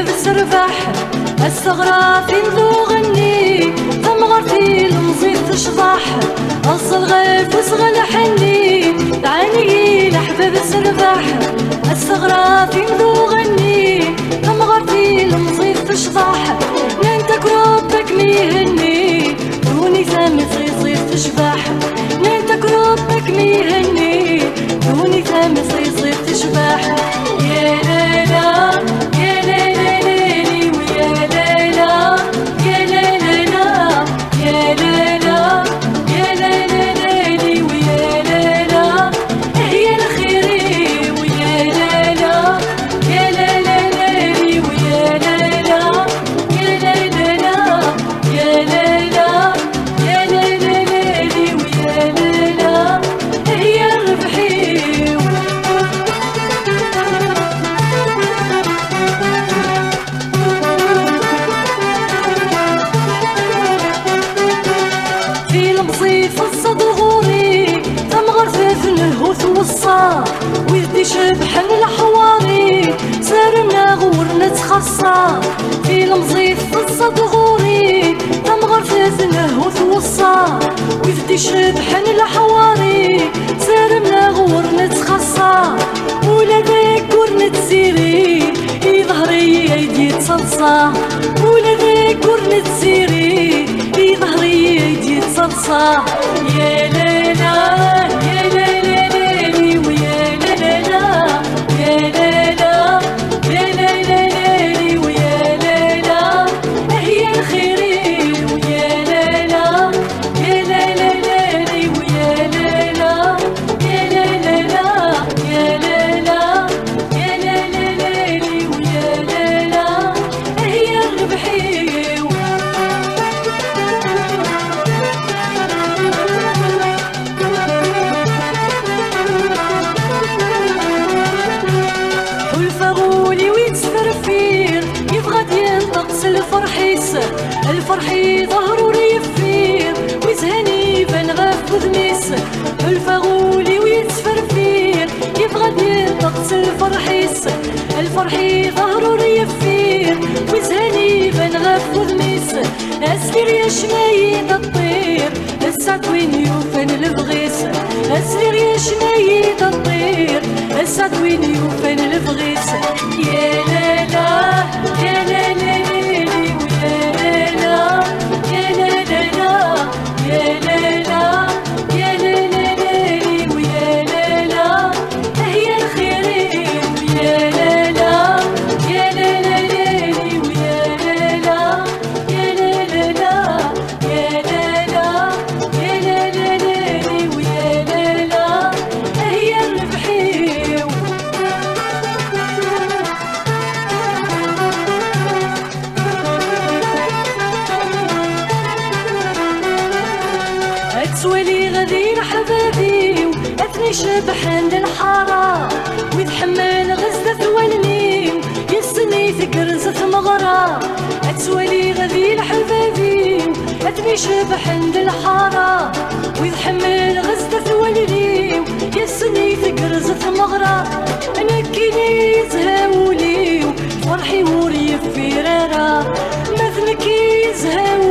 حباب السرباح استغرى في ذو غني ثمغرتي المزيد تشضاح أصل غيف وصغل حني تعاني لحباب السرباح استغرى في ذو غني ثمغرتي المزيد تشضاح ننتك ربك ميهني دوني ثامي صيصير تشباح ننتك ربك ميهني دوني ثامي صيصير تشباح يا ليلى يا ليلى ليلي ويا ليلى يا ليلى يا ليلى يا ليلى ليلي ويا ليلى هي الخيري ويا ليلى يا ليلى ليلي ويا ليلى يا ليلى يا ليلى يا ليلى ليلي ويا ليلى هي الربحي في المصيف الصدغوري تمغر في الهوث والصار ويدي شبحن الحواري سارنا غورنا تخصار في المصيف الصدغوري تمغر في الهوث والصار ويدي شبحن الحواري سارنا غورنا تخصار ولا ذاك ورنا تسيري ظهري يدي تصلصا ولا ذاك ورنا تسيري ظهري يدي تصلصا يا ليلى يا ليلى ليلي ويا ليلى يا ليلى يا ليلى ليلي ويا ليلى هي الخيري ويا ليلى يا ليلى ليلي ويا ليلى يا ليلى يا ليلى يا ليلى ليلي ويا ليلى هي الربحي الفرحي ظهرو ريفير ويزهني بان غاف وذميس الفغولي ويتسفرفير يبغى ينطقس الفرحيس الفرحي ظهرو ريفير ويزهني بان غاف وذميس اسير يا شنايد الطير السعد وين يوفن البغيس اسير يا شنايد الطير السعد وين يوفن البغيس يا لالا يا لالا ليلي ويا لالا يا لالا يا لالا يا لالا ليلي ويا لالا هي الخيري ويا لالا يا لالا ليلي ويا لالا يا لالا يا لالا يا لالا ليلي ويا لالا هي الربحي أتسولي غدير حبابي وأثني شبحان للحارة ويتحمل غزة والنيم يسني في كرزة مغرى أتسولي غدير حبابي وأثني شبحان للحارة ويتحمل غزة والنيم يسني في كرزة مغرى أنا كيني يزهاولي فرحي وريف في رارة مثلك يزهاولي